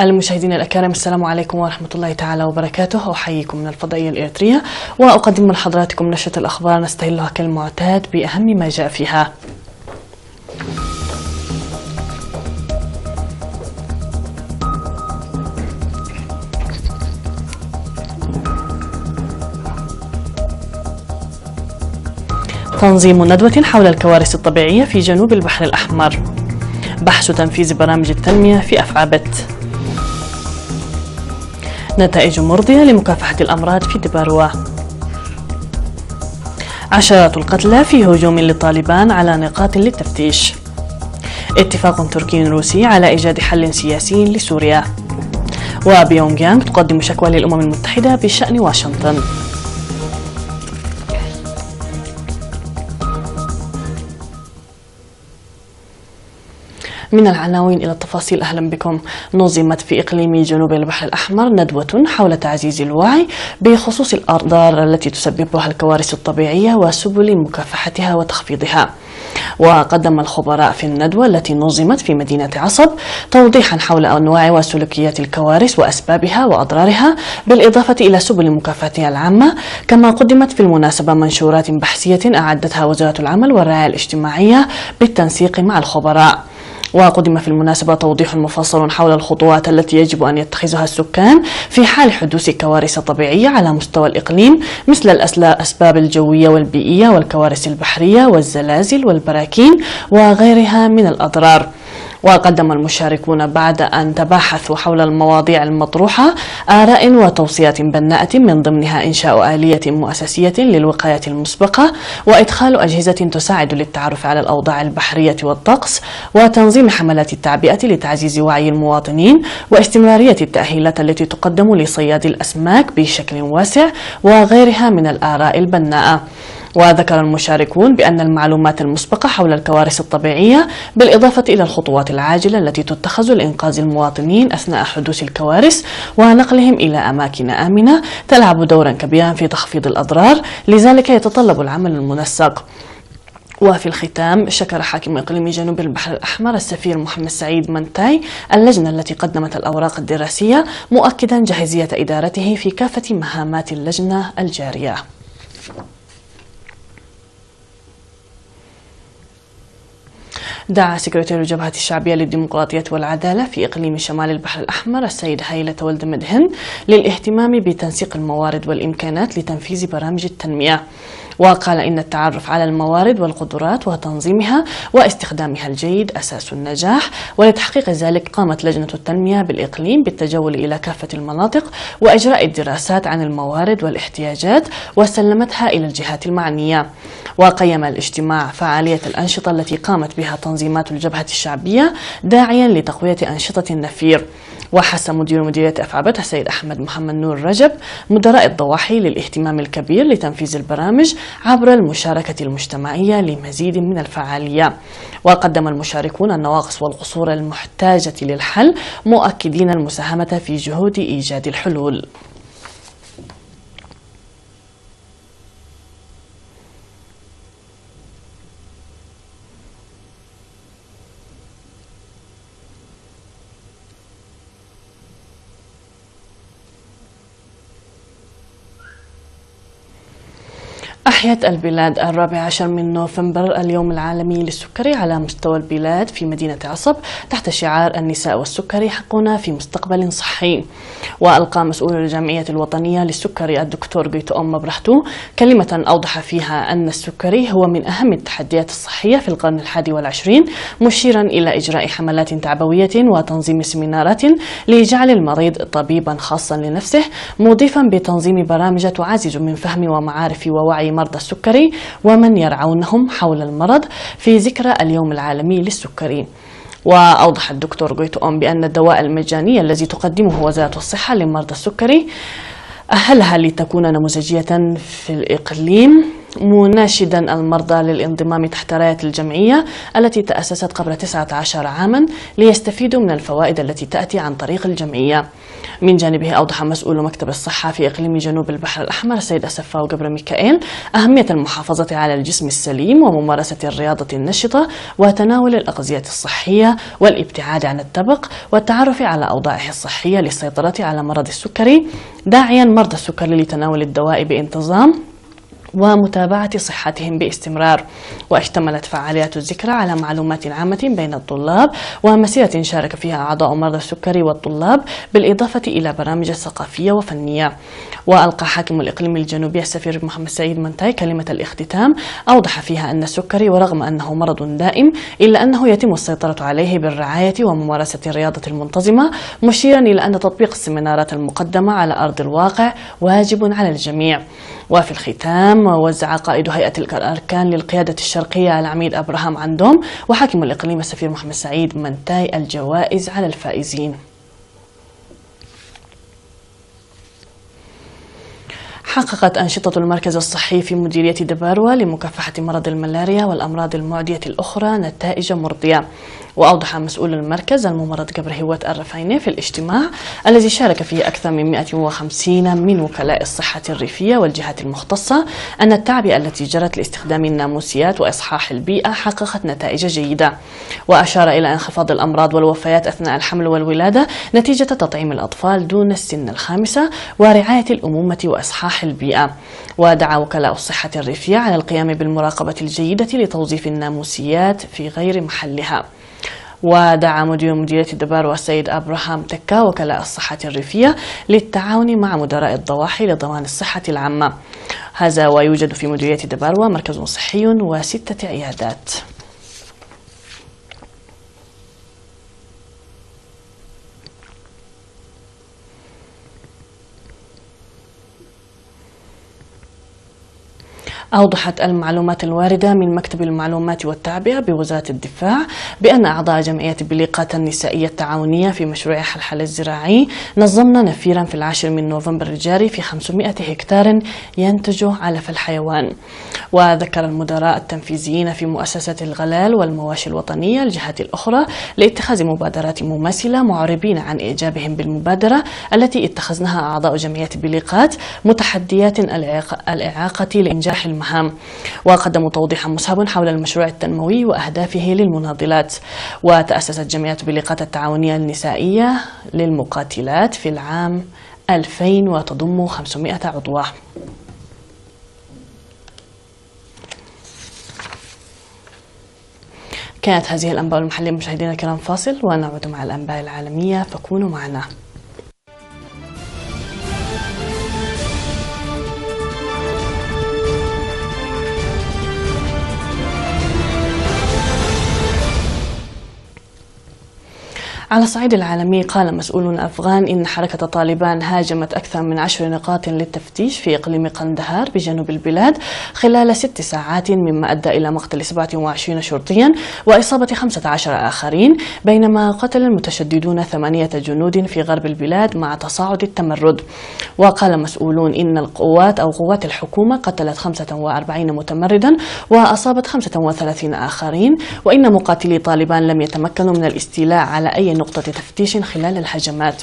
المشاهدين الأكارم، السلام عليكم ورحمة الله تعالى وبركاته. أحييكم من الفضائية الإريترية وأقدم لحضراتكم نشرة الأخبار نستهلها كالمعتاد بأهم ما جاء فيها. تنظيم ندوة حول الكوارث الطبيعية في جنوب البحر الأحمر. بحث تنفيذ برامج التنمية في أفعبت. نتائج مرضية لمكافحة الأمراض في دباروا. عشرات القتلى في هجوم للطالبان على نقاط للتفتيش. اتفاق تركي روسي على إيجاد حل سياسي لسوريا. وبيونغ يانغ تقدم شكوى للأمم المتحدة بشأن واشنطن. من العناوين إلى التفاصيل، أهلا بكم. نظمت في إقليم جنوب البحر الأحمر ندوة حول تعزيز الوعي بخصوص الأضرار التي تسببها الكوارث الطبيعية وسبل مكافحتها وتخفيضها. وقدم الخبراء في الندوة التي نظمت في مدينة عصب توضيحا حول أنواع وسلوكيات الكوارث وأسبابها وأضرارها، بالإضافة إلى سبل مكافحتها العامة. كما قدمت في المناسبة منشورات بحثية أعدتها وزارة العمل والرعاية الاجتماعية بالتنسيق مع الخبراء. وقدم في المناسبة توضيح مفصل حول الخطوات التي يجب أن يتخذها السكان في حال حدوث كوارث طبيعية على مستوى الإقليم، مثل الأسباب الجوية والبيئية والكوارث البحرية والزلازل والبراكين وغيرها من الأضرار. وقدم المشاركون بعد أن تباحثوا حول المواضيع المطروحة آراء وتوصيات بناءة، من ضمنها إنشاء آلية مؤسسية للوقاية المسبقة، وإدخال أجهزة تساعد للتعرف على الأوضاع البحرية والطقس، وتنظيم حملات التعبئة لتعزيز وعي المواطنين، واستمرارية التأهيلات التي تقدم لصياد الأسماك بشكل واسع، وغيرها من الآراء البناءة. وذكر المشاركون بأن المعلومات المسبقة حول الكوارث الطبيعية، بالإضافة إلى الخطوات العاجلة التي تتخذ لإنقاذ المواطنين أثناء حدوث الكوارث ونقلهم إلى أماكن آمنة، تلعب دورا كبيرا في تخفيض الأضرار، لذلك يتطلب العمل المنسق. وفي الختام، شكر حاكم إقليم جنوب البحر الأحمر السفير محمد سعيد منتاي اللجنة التي قدمت الأوراق الدراسية، مؤكدا جاهزية إدارته في كافة مهامات اللجنة الجارية. دعا سكرتير الجبهة الشعبية للديمقراطية والعدالة في إقليم شمال البحر الأحمر السيد هيلة ولد مدهن للاهتمام بتنسيق الموارد والإمكانات لتنفيذ برامج التنمية. وقال إن التعرف على الموارد والقدرات وتنظيمها واستخدامها الجيد أساس النجاح، ولتحقيق ذلك قامت لجنة التنمية بالإقليم بالتجول إلى كافة المناطق وإجراء الدراسات عن الموارد والاحتياجات، وسلمتها إلى الجهات المعنية. وقيم الاجتماع فعالية الأنشطة التي قامت بها تنظيمات الجبهة الشعبية، داعيا لتقوية أنشطة النفير. وحث مدير مديرية أفعبت السيد أحمد محمد نور رجب مدراء الضواحي للاهتمام الكبير لتنفيذ البرامج عبر المشاركة المجتمعية لمزيد من الفعالية. وقدم المشاركون النواقص والقصور المحتاجة للحل، مؤكدين المساهمة في جهود إيجاد الحلول. أحيت البلاد 14 من نوفمبر اليوم العالمي للسكري على مستوى البلاد في مدينة عصب تحت شعار النساء والسكري حقنا في مستقبل صحي. وألقى مسؤول الجمعية الوطنية للسكري الدكتور قيتؤم مبرحتو كلمة أوضح فيها أن السكري هو من أهم التحديات الصحية في القرن 21، مشيرا إلى إجراء حملات تعبوية وتنظيم سيمينارات لجعل المريض طبيبا خاصا لنفسه، مضيفا بتنظيم برامج تعزز من فهم ومعارف ووعي مرضى السكري ومن يرعونهم حول المرض في ذكرى اليوم العالمي للسكري. وأوضح الدكتور قيتؤم بأن الدواء المجاني الذي تقدمه وزارة الصحة لمرضى السكري أهلها لتكون نموذجية في الإقليم، مناشدا المرضى للانضمام تحت راية الجمعية التي تأسست قبل 19 عاما ليستفيدوا من الفوائد التي تأتي عن طريق الجمعية. من جانبه أوضح مسؤول مكتب الصحة في إقليم جنوب البحر الأحمر السيد أسفاو جبر ميكائيل أهمية المحافظة على الجسم السليم وممارسة الرياضة النشطة وتناول الأغذية الصحية والابتعاد عن التبغ والتعرف على أوضاعه الصحية للسيطرة على مرض السكري، داعيا مرضى السكري لتناول الدواء بانتظام ومتابعة صحتهم باستمرار. واشتملت فعاليات الذكرى على معلومات عامة بين الطلاب ومسيرة شارك فيها أعضاء مرضى السكري والطلاب بالإضافة إلى برامج ثقافية وفنية. وألقى حاكم الإقليم الجنوبي السفير محمد سعيد منتاي كلمة الاختتام أوضح فيها أن السكري ورغم أنه مرض دائم إلا أنه يتم السيطرة عليه بالرعاية وممارسة الرياضة المنتظمة، مشيرا إلى أن تطبيق السيمينارات المقدمة على أرض الواقع واجب على الجميع. وفي الختام وزع قائد هيئة الأركان للقيادة الشرقية العميد أبراهام عندوم وحاكم الإقليم السفير محمد سعيد منتاي الجوائز على الفائزين. حققت أنشطة المركز الصحي في مديرية دباروة لمكافحة مرض الملاريا والأمراض المعدية الأخرى نتائج مرضية. وأوضح مسؤول المركز الممرض جبر هوات الرفايني في الاجتماع الذي شارك فيه أكثر من 150 من وكلاء الصحة الريفية والجهات المختصة أن التعبئة التي جرت لاستخدام الناموسيات وإصحاح البيئة حققت نتائج جيدة. وأشار إلى انخفاض الأمراض والوفيات أثناء الحمل والولادة نتيجة تطعيم الأطفال دون السن الخامسة ورعاية الأمومة وإصحاح البيئة. ودعا وكلاء الصحة الريفية على القيام بالمراقبة الجيدة لتوظيف الناموسيات في غير محلها. ودعا مدير مديرية دباروة السيد أبراهام تكا وكلاء الصحة الريفية للتعاون مع مدراء الضواحي لضمان الصحة العامة. هذا ويوجد في مديرية دباروة مركز صحي و6 عيادات. أوضحت المعلومات الواردة من مكتب المعلومات والتعبئة بوزارة الدفاع بأن أعضاء جمعية بليقات النسائية التعاونية في مشروع حلحل الزراعي نظمنا نفيرا في 10 من نوفمبر الجاري في 500 هكتار ينتج علف الحيوان. وذكر المدراء التنفيذيين في مؤسسة الغلال والمواشي الوطنية الجهات الأخرى لاتخاذ مبادرات مماثلة معربين عن إعجابهم بالمبادرة التي اتخذناها أعضاء جمعية بليقات متحديات الإعاقة لإنجاح المهام. وقدموا توضيحا مسهبا حول المشروع التنموي وأهدافه للمناضلات. وتأسست جمعية بليقات التعاونية النسائية للمقاتلات في العام 2000 وتضم 500 عضوة. كانت هذه الأنباء المحلية مشاهدينا الكرام، فاصل ونعود مع الأنباء العالمية فكونوا معنا. على الصعيد العالمي قال مسؤول أفغان إن حركة طالبان هاجمت أكثر من 10 نقاط للتفتيش في إقليم قندهار بجنوب البلاد خلال 6 ساعات، مما أدى إلى مقتل 27 شرطيا وإصابة 15 آخرين، بينما قتل المتشددون 8 جنود في غرب البلاد مع تصاعد التمرد. وقال مسؤولون إن قوات الحكومة قتلت 45 متمردا وأصابت 35 آخرين، وإن مقاتلي طالبان لم يتمكنوا من الاستيلاء على أي نقطة تفتيش خلال الهجمات.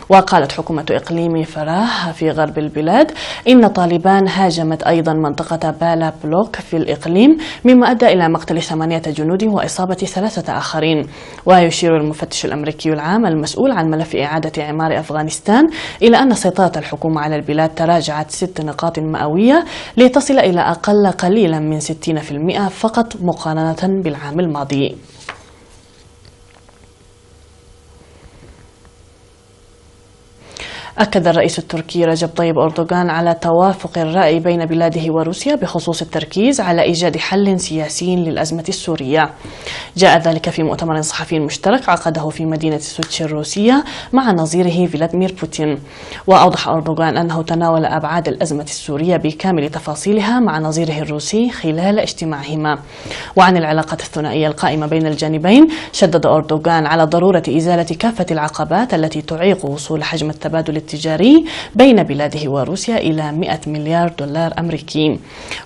وقالت حكومة إقليم فراه في غرب البلاد إن طالبان هاجمت أيضا منطقة بالا بلوك في الإقليم، مما أدى إلى مقتل 8 جنود وإصابة 3 آخرين. ويشير المفتش الأمريكي العام المسؤول عن ملف إعادة إعمار أفغانستان إلى أن سيطرة الحكومة على البلاد تراجعت 6 نقاط مئوية لتصل إلى أقل قليلا من 60% فقط مقارنة بالعام الماضي. أكد الرئيس التركي رجب طيب أردوغان على توافق الرأي بين بلاده وروسيا بخصوص التركيز على إيجاد حل سياسي للأزمة السورية. جاء ذلك في مؤتمر صحفي مشترك عقده في مدينة سوتشي الروسية مع نظيره فلاديمير بوتين. وأوضح أردوغان أنه تناول أبعاد الأزمة السورية بكامل تفاصيلها مع نظيره الروسي خلال اجتماعهما. وعن العلاقة الثنائية القائمة بين الجانبين شدد أردوغان على ضرورة إزالة كافة العقبات التي تعيق وصول حجم التبادل التجاري بين بلاده وروسيا إلى 100 مليار دولار أمريكي.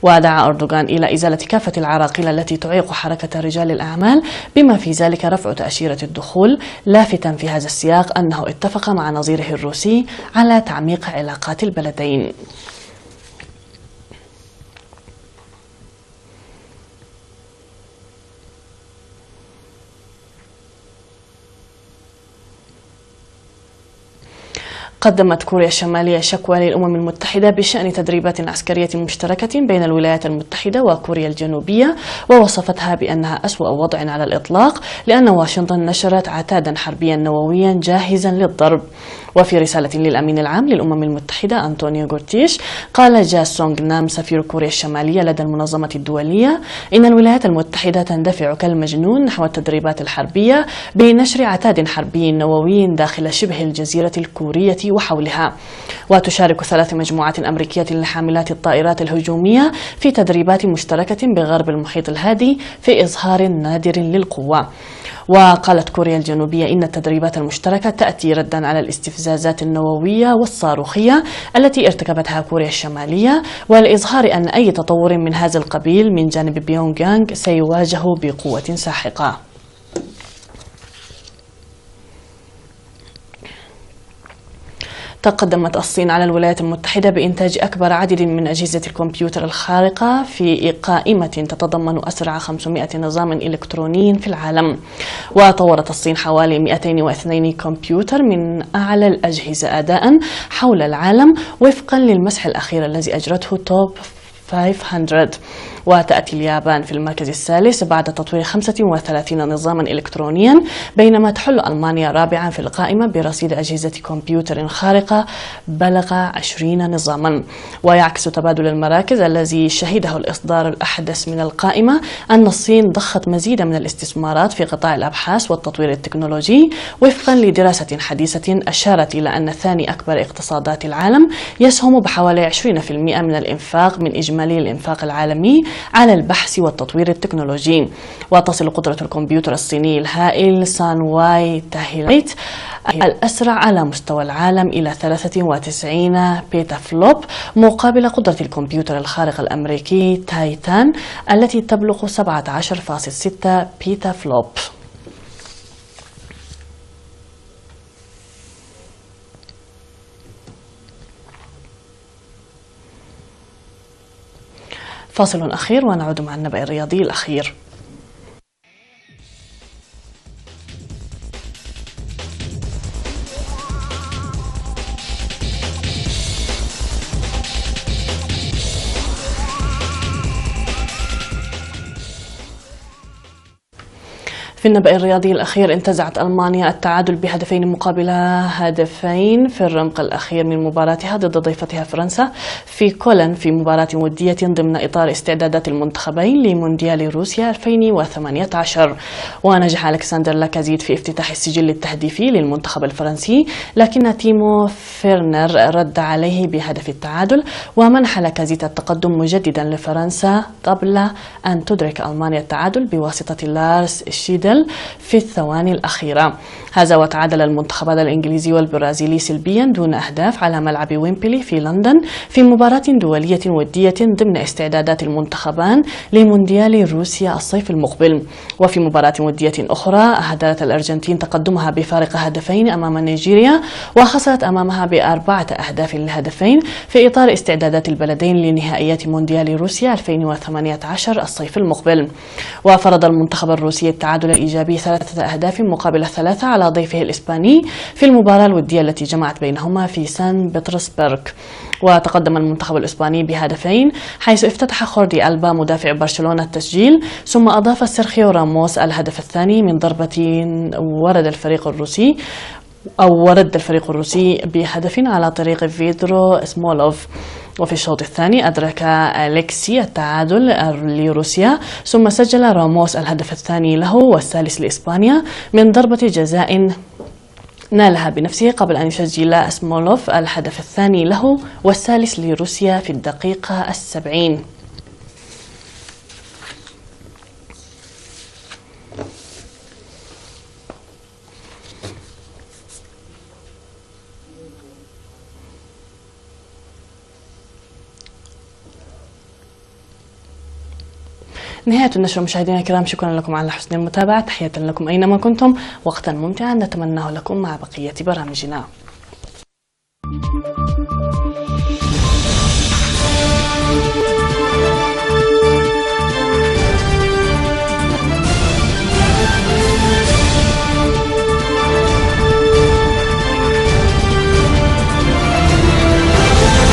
ودعا أردوغان إلى إزالة كافة العراقيل التي تعيق حركة رجال الأعمال بما في ذلك رفع تأشيرة الدخول، لافتا في هذا السياق أنه اتفق مع نظيره الروسي على تعميق علاقات البلدين. قدمت كوريا الشمالية شكوى للأمم المتحدة بشأن تدريبات عسكرية مشتركة بين الولايات المتحدة وكوريا الجنوبية، ووصفتها بأنها أسوأ وضع على الإطلاق لأن واشنطن نشرت عتادا حربيا نوويا جاهزا للضرب. وفي رسالة للأمين العام للأمم المتحدة أنطونيو غوتيش، قال جا سونغ نام سفير كوريا الشمالية لدى المنظمة الدولية إن الولايات المتحدة تندفع كالمجنون نحو التدريبات الحربية بنشر عتاد حربي نووي داخل شبه الجزيرة الكورية وحولها. وتشارك 3 مجموعات أمريكية لحاملات الطائرات الهجومية في تدريبات مشتركة بغرب المحيط الهادي في إظهار نادر للقوة. وقالت كوريا الجنوبية إن التدريبات المشتركة تأتي ردا على الاستفزازات النووية والصاروخية التي ارتكبتها كوريا الشمالية، ولإظهار أن أي تطور من هذا القبيل من جانب بيونغ يانغ سيواجه بقوة ساحقة. تقدمت الصين على الولايات المتحدة بإنتاج أكبر عدد من أجهزة الكمبيوتر الخارقة في قائمة تتضمن أسرع 500 نظام إلكتروني في العالم. وطورت الصين حوالي 202 كمبيوتر من أعلى الأجهزة أداء حول العالم وفقا للمسح الأخير الذي أجرته توب 500. وتأتي اليابان في المركز الثالث بعد تطوير 35 نظاما إلكترونيا، بينما تحل ألمانيا رابعا في القائمة برصيد أجهزة كمبيوتر خارقة بلغ 20 نظاما. ويعكس تبادل المراكز الذي شهده الإصدار الأحدث من القائمة أن الصين ضخت مزيدا من الاستثمارات في قطاع الأبحاث والتطوير التكنولوجي وفقا لدراسة حديثة أشارت إلى أن ثاني أكبر اقتصادات العالم يسهم بحوالي 20% من الإنفاق من إجمالي الإنفاق العالمي على البحث والتطوير التكنولوجي. وتصل قدرة الكمبيوتر الصيني الهائل سانواي تاهيلايت الأسرع على مستوى العالم إلى 93 بيتا فلوب، مقابل قدرة الكمبيوتر الخارق الأمريكي تايتان التي تبلغ 17.6 بيتا فلوب. فاصل أخير ونعود مع النبأ الرياضي الأخير. في النبأ الرياضي الأخير، انتزعت ألمانيا التعادل بهدفين مقابل هدفين في الرمق الأخير من مباراتها ضد ضيفتها فرنسا في كولن في مباراة ودية ضمن إطار استعدادات المنتخبين لمونديال روسيا 2018. ونجح ألكسندر لاكازيت في افتتاح السجل التهديفي للمنتخب الفرنسي، لكن تيمو فيرنر رد عليه بهدف التعادل ومنح لاكازيت التقدم مجددا لفرنسا قبل أن تدرك ألمانيا التعادل بواسطة لارس شيدل في الثواني الأخيرة. هذا وتعادل المنتخبان الإنجليزي والبرازيلي سلبيا دون أهداف على ملعب ويمبلي في لندن في مباراة دولية ودية ضمن استعدادات المنتخبان لمونديال روسيا الصيف المقبل. وفي مباراة ودية أخرى أهدرت الأرجنتين تقدمها بفارق هدفين أمام نيجيريا، وخسرت أمامها ب4 أهداف لهدفين في إطار استعدادات البلدين لنهائيات مونديال روسيا 2018 الصيف المقبل. وفرض المنتخب الروسي التعادل الإيجابي 3 أهداف مقابل 3 على ضيفه الإسباني في المباراة الودية التي جمعت بينهما في سان بطرسبرغ. وتقدم المنتخب الإسباني بهدفين، حيث افتتح خوردي ألبا مدافع برشلونة التسجيل، ثم أضاف سيرخيو راموس الهدف الثاني من ضربة ورد الفريق الروسي بهدف على طريق فيدرو سمولوف. وفي الشوط الثاني أدرك أليكسي التعادل لروسيا، ثم سجل راموس الهدف الثاني له والثالث لإسبانيا من ضربة جزاء نالها بنفسه، قبل أن يسجل سمولوف الهدف الثاني له والثالث لروسيا في الدقيقة 70. نهاية النشرة مشاهدينا الكرام، شكرا لكم على حسن المتابعة، تحية لكم أينما كنتم، وقتا ممتعا نتمناه لكم مع بقية برامجنا.